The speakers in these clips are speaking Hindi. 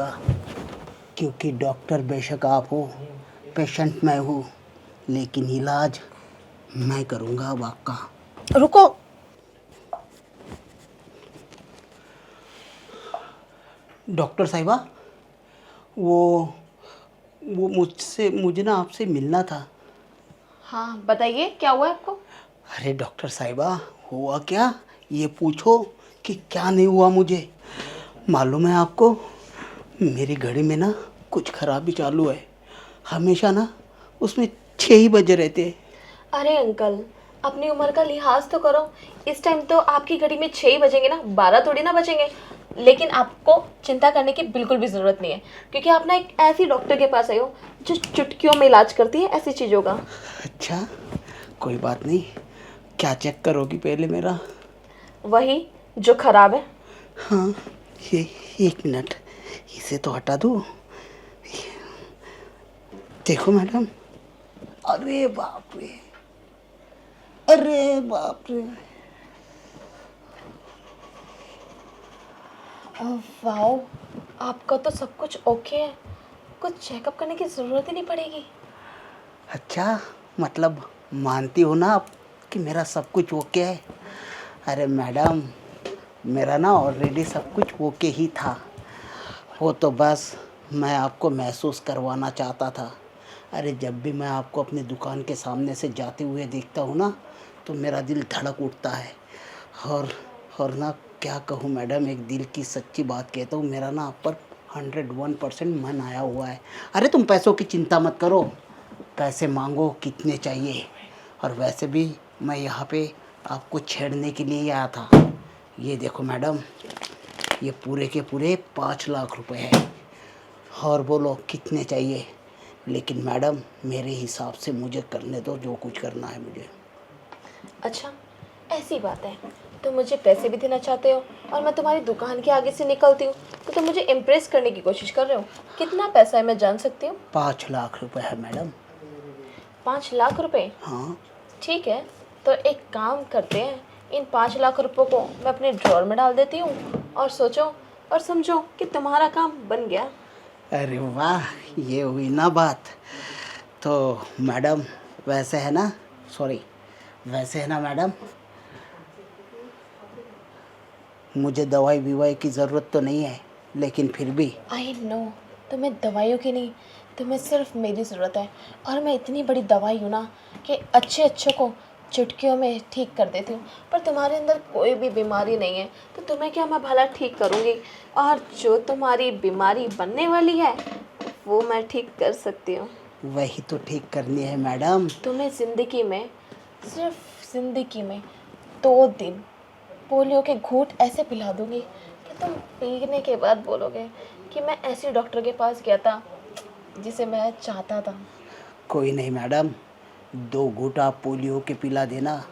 करूँगा, क्योंकि डॉक्टर बेशक आप हो, पेशेंट मैं हूँ, लेकिन इलाज मैं करूँगा अब आपका। रुको। डॉक्टर साहिबा, वो मुझे ना आपसे मिलना था। हाँ बताइए, क्या हुआ है आपको? अरे डॉक्टर साहिबा, हुआ क्या ये पूछो कि क्या नहीं हुआ मुझे। मालूम है आपको, मेरी घड़ी में ना कुछ खराबी चालू है। हमेशा ना उसमें 6 ही बजे रहते हैं। अरे अंकल, अपनी उम्र का लिहाज तो करो। इस टाइम तो आपकी घड़ी में 6 ही बजेंगे ना, 12 थोड़ी ना बजेंगे। लेकिन आपको चिंता करने की बिल्कुल भी ज़रूरत नहीं है, क्योंकि आप ना एक ऐसी डॉक्टर के पास आए हो जो चुटकियों में इलाज करती है ऐसी चीज़ों का। अच्छा, कोई बात नहीं। क्या चेक करोगी पहले मेरा? वही जो खराब है। हाँ, ये 1 मिनट, इसे तो हटा दूँ। देखो मैडम, अरे बाप रे, अरे बाप रे। वाओ, आपका तो सब कुछ ओके है। कुछ चेकअप करने की ज़रूरत ही नहीं पड़ेगी। अच्छा, मतलब मानती हो ना आप कि मेरा सब कुछ ओके है? अरे मैडम, मेरा ना ऑलरेडी सब कुछ ओके ही था। वो तो बस मैं आपको महसूस करवाना चाहता था। अरे जब भी मैं आपको अपनी दुकान के सामने से जाते हुए देखता हूँ ना, तो मेरा दिल धड़क उठता है। और और ना क्या कहूँ मैडम, एक दिल की सच्ची बात कहता हूँ, मेरा ना आप पर 101% मन आया हुआ है। अरे तुम पैसों की चिंता मत करो, पैसे मांगो कितने चाहिए। और वैसे भी मैं यहाँ पे आपको छेड़ने के लिए ही आया था। ये देखो मैडम, ये पूरे के पूरे 5 लाख रुपए है। और बोलो कितने चाहिए, लेकिन मैडम मेरे हिसाब से मुझे करने दो जो कुछ करना है मुझे। अच्छा, ऐसी बात है। तुम मुझे पैसे भी देना चाहते हो और मैं तुम्हारी दुकान के आगे से निकलती हूँ तो तुम मुझे इम्प्रेस करने की कोशिश कर रहे हो। कितना पैसा है मैं जान सकती हूँ? 5 लाख रुपए है मैडम। 5 लाख रुपए? हाँ। ठीक है, तो एक काम करते हैं, इन 5 लाख रुपए को मैं अपने ड्रॉर में डाल देती हूँ और सोचो और समझो कि तुम्हारा काम बन गया। अरे वाह, ये हुई ना बात। तो मैडम, वैसे है ना, सॉरी, वैसे है ना मैडम, मुझे दवाई विवाई की ज़रूरत तो नहीं है, लेकिन फिर भी। आई नो, तुम्हें दवाइयों की नहीं, तुम्हें सिर्फ मेरी ज़रूरत है। और मैं इतनी बड़ी दवाई हूँ ना कि अच्छे अच्छे को चुटकियों में ठीक कर देती हूँ। पर तुम्हारे अंदर कोई भी बीमारी नहीं है, तो तुम्हें क्या मैं भला ठीक करूँगी? और जो तुम्हारी बीमारी बनने वाली है वो मैं ठीक कर सकती हूँ। वही तो ठीक करनी है मैडम। तुम्हें ज़िंदगी में, सिर्फ ज़िंदगी में 2 दिन पोलियो के घूंट ऐसे पिला दूंगी कि तुम पीने के बाद बोलोगे कि मैं ऐसे डॉक्टर के पास गया था जिसे मैं चाहता था। कोई नहीं मैडम, 2 घूंट आप पोलियो के पिला देना,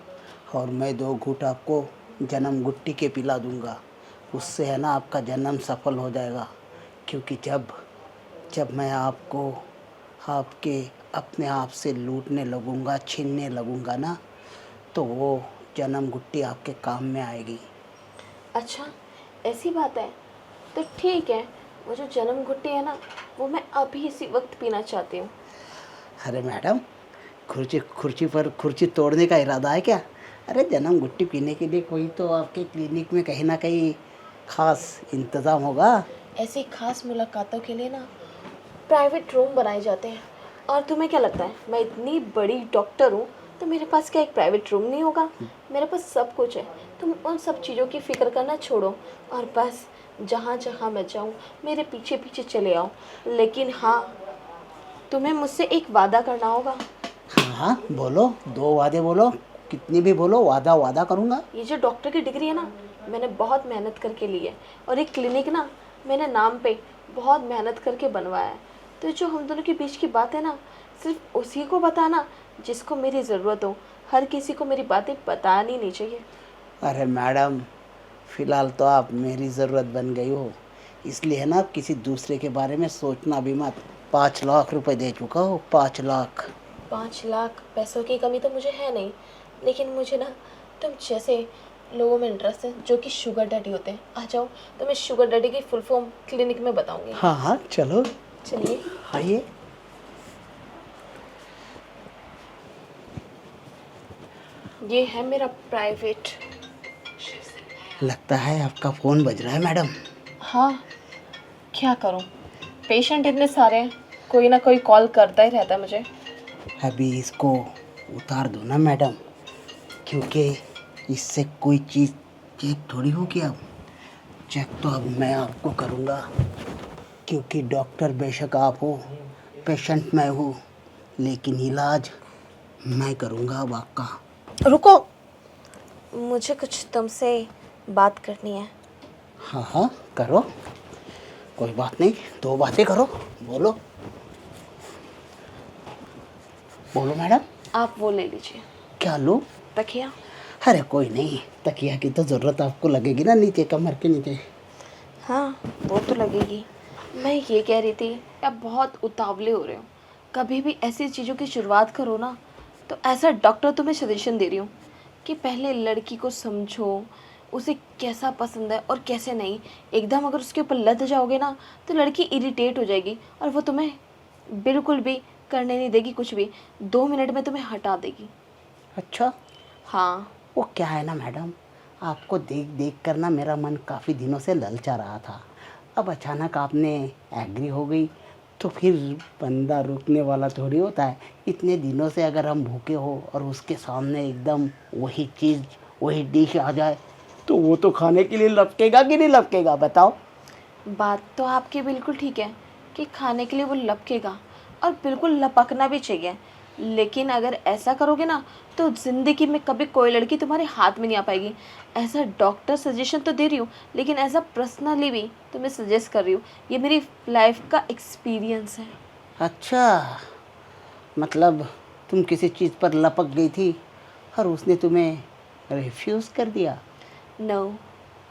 और मैं 2 घूंट आपको जन्म गुट्टी के पिला दूंगा। उससे है ना आपका जन्म सफल हो जाएगा। क्योंकि जब जब मैं आपको आपके अपने आप से लूटने लगूंगा, छीनने लगूंगा ना, तो वो जन्म गुट्टी आपके काम में आएगी। अच्छा, ऐसी बात है, तो ठीक है। वो जो जन्म घुट्टी है ना, वो मैं अभी इसी वक्त पीना चाहती हूँ। अरे मैडम, खुर्ची खुर्ची पर खुर्ची तोड़ने का इरादा है क्या? अरे जन्म गुट्टी पीने के लिए कोई तो आपके क्लिनिक में कहीं ना कहीं खास इंतज़ाम होगा। ऐसी खास मुलाकातों के लिए ना प्राइवेट रूम बनाए जाते हैं। और तुम्हें क्या लगता है, मैं इतनी बड़ी डॉक्टर हूँ तो मेरे पास क्या एक प्राइवेट रूम नहीं होगा? मेरे पास सब कुछ है। तुम उन सब चीज़ों की फ़िक्र करना छोड़ो और बस जहाँ जहाँ मैं जाऊँ मेरे पीछे पीछे चले आओ। लेकिन हाँ, तुम्हें मुझसे एक वादा करना होगा। हाँ हाँ, बोलो, 2 वादे बोलो, कितनी भी बोलो, वादा वादा करूँगा। ये जो डॉक्टर की डिग्री है ना, मैंने बहुत मेहनत करके ली है। और ये क्लिनिक ना, मैंने नाम पे बहुत मेहनत करके बनवाया है। तो जो हम दोनों के बीच की बात है ना, सिर्फ उसी को बताना जिसको मेरी ज़रूरत हो। हर किसी को मेरी बातें बतानी नहीं चाहिए। अरे मैडम, फ़िलहाल तो आप मेरी ज़रूरत बन गई हो, इसलिए है ना किसी दूसरे के बारे में सोचना भी मत। 5 लाख रुपए दे चुका हो, 5 लाख। 5 लाख पैसों की कमी तो मुझे है नहीं, लेकिन मुझे ना तुम जैसे लोगों में इंटरेस्ट है जो कि शुगर डैडी होते हैं। आ जाओ, तो मैं शुगर डैडी की फुल फॉर्म क्लिनिक में बताऊंगी। हाँ हाँ चलो चलिए। आइए। ये है मेरा प्राइवेट। लगता है आपका फ़ोन बज रहा है मैडम। हाँ, क्या करूं, पेशेंट इतने सारे हैं, कोई ना कोई कॉल करता ही रहता है मुझे। अभी इसको उतार दो ना मैडम, क्योंकि इससे कोई चीज़ चेक थोड़ी होगी। अब चेक तो अब मैं आपको करूँगा, क्योंकि डॉक्टर बेशक आप हो, पेशेंट मैं हूँ, लेकिन इलाज मैं करूँगा अब आपका। रुको, मुझे कुछ तुमसे बात करनी है। हाँ हाँ करो, कोई बात नहीं, दो बातें करो, बोलो बोलो मैडम। आप वो ले लीजिए, क्या लो? तकिया। अरे कोई नहीं, तकिया की तो ज़रूरत आपको लगेगी ना, नीचे कमर के नीचे। हाँ, वो तो लगेगी। मैं ये कह रही थी, आप बहुत उतावले हो रहे हो। कभी भी ऐसी चीज़ों की शुरुआत करो ना, तो ऐसा डॉक्टर तुम्हें सजेशन दे रही हूँ कि पहले लड़की को समझो, उसे कैसा पसंद है और कैसे नहीं। एकदम अगर उसके ऊपर लद जाओगे ना, तो लड़की इरिटेट हो जाएगी और वो तुम्हें बिल्कुल भी करने नहीं देगी कुछ भी। 2 मिनट में तुम्हें हटा देगी। अच्छा, हाँ। वो क्या है ना मैडम, आपको देख देख कर ना मेरा मन काफ़ी दिनों से ललचा रहा था। अब अचानक आपने एग्री हो गई, तो फिर बंदा रुकने वाला थोड़ी होता है। इतने दिनों से अगर हम भूखे हो और उसके सामने एकदम वही चीज़, वही डिश आ जाए, तो वो तो खाने के लिए लपकेगा कि नहीं लपकेगा, बताओ। बात तो आपकी बिल्कुल ठीक है कि खाने के लिए वो लपकेगा और बिल्कुल लपकना भी चाहिए। लेकिन अगर ऐसा करोगे ना, तो ज़िंदगी में कभी कोई लड़की तुम्हारे हाथ में नहीं आ पाएगी। ऐसा डॉक्टर सजेशन तो दे रही हूँ, लेकिन ऐसा पर्सनली भी तुम्हें सजेस्ट कर रही हूँ। ये मेरी लाइफ का एक्सपीरियंस है। अच्छा, मतलब तुम किसी चीज़ पर लपक गई थी और उसने तुम्हें रिफ्यूज़ कर दिया। नो,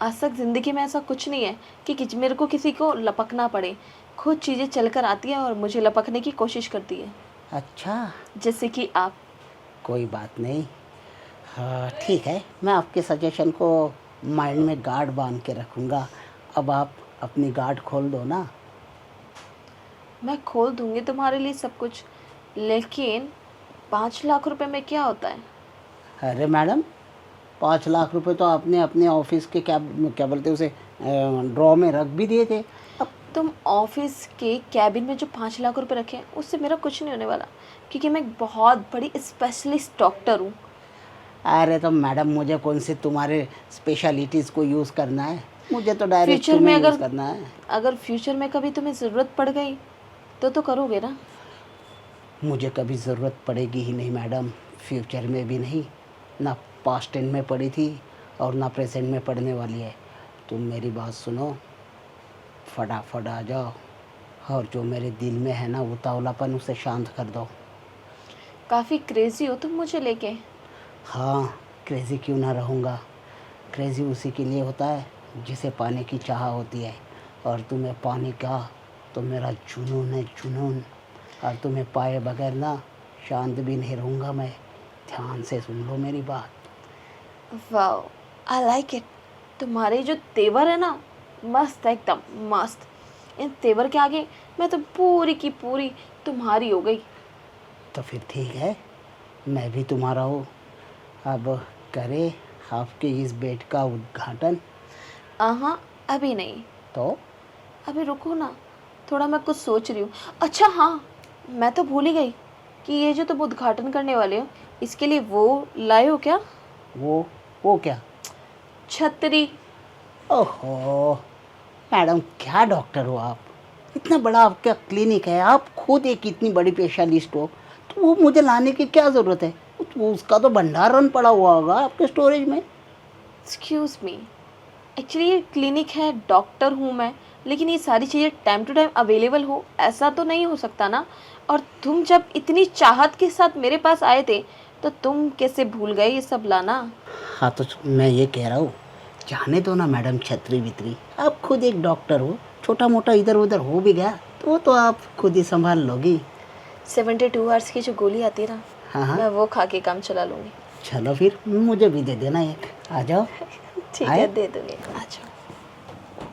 आज तक ज़िंदगी में ऐसा कुछ नहीं है कि मेरे को किसी को लपकना पड़े। खुद चीज़ें चल कर आती हैं और मुझे लपकने की कोशिश करती है, अच्छा, जैसे कि आप। कोई बात नहीं। हाँ ठीक है, मैं आपके सजेशन को माइंड में गार्ड बांध के रखूँगा। अब आप अपनी गार्ड खोल दो ना। मैं खोल दूंगी तुम्हारे लिए सब कुछ, लेकिन 5 लाख रुपए में क्या होता है? अरे मैडम, 5 लाख रुपए तो आपने अपने ऑफिस के क्या बोलते हैं उसे, ड्रॉ में रख भी दिए थे। अब तुम ऑफिस के कैबिन में जो 5 लाख रुपए रखे हैं, उससे मेरा कुछ नहीं होने वाला, क्योंकि मैं एक बहुत बड़ी स्पेशलिस्ट डॉक्टर हूँ। अरे तो मैडम, मुझे कौन से तुम्हारे स्पेशलिटीज़ को यूज़ करना है, मुझे तो डायरेक्ट फ्यूचर में तुम्हें यूज़ करना है। अगर फ्यूचर में कभी तुम्हें ज़रूरत पड़ गई तो करोगे ना? मुझे कभी ज़रूरत पड़ेगी ही नहीं मैडम, फ्यूचर में भी नहीं, ना पास्ट टेंस में पड़ी थी और ना प्रेजेंट में पढ़ने वाली है। तुम मेरी बात सुनो, फटाफट आ जाओ और जो मेरे दिल में है ना उतावलापन, उसे शांत कर दो। काफ़ी क्रेजी हो तुम मुझे लेके। हाँ, क्रेज़ी क्यों ना रहूँगा। क्रेज़ी उसी के लिए होता है जिसे पाने की चाह होती है, और तुम्हें पाने का तो मेरा जुनून है, जुनून। और तुम्हें पाए बगैर ना शांत भी नहीं रहूँगा मैं। ध्यान से सुन लो मेरी बात। Wow, I like it. तुम्हारे जो तेवर है ना, मस्त है, एकदम मस्त। इन तेवर के आगे मैं तो पूरी की पूरी तुम्हारी हो गई। तो फिर ठीक है, मैं भी तुम्हारा हूँ। अब करें आपके इस बेड का उद्घाटन। हाँ, अभी नहीं, तो अभी रुको ना, थोड़ा मैं कुछ सोच रही हूँ। अच्छा हाँ, मैं तो भूल ही गई कि ये जो तुम उद्घाटन करने वाले हो, इसके लिए वो लाए हो क्या? वो क्या? छतरी। ओहो मैडम, क्या डॉक्टर हो आप, इतना बड़ा आपका क्लिनिक है, आप खुद एक इतनी बड़ी स्पेशलिस्ट हो, तो वो मुझे लाने की क्या ज़रूरत है? वो उसका तो भंडारण पड़ा हुआ होगा आपके स्टोरेज में। एक्सक्यूज़ मी, एक्चुअली ये क्लिनिक है, डॉक्टर हूँ मैं, लेकिन ये सारी चीज़ें टाइम टू टाइम अवेलेबल हो ऐसा तो नहीं हो सकता ना। और तुम जब इतनी चाहत के साथ मेरे पास आए थे, तो तुम कैसे भूल गए ये सब लाना? हाँ तो मैं ये कह रहा हूँ, जाने दो ना मैडम छतरी वितरी, आप खुद एक डॉक्टर हो, छोटा मोटा इधर उधर हो भी गया तो वो तो आप खुद ही संभाल लोगी। 72 आवर्स की जो गोली आती है ना, हाँ हाँ, मैं वो खा के काम चला लूँगी। चलो फिर मुझे भी दे देना एक, आ जाओ। ठीक आए? है, दे दूँगी।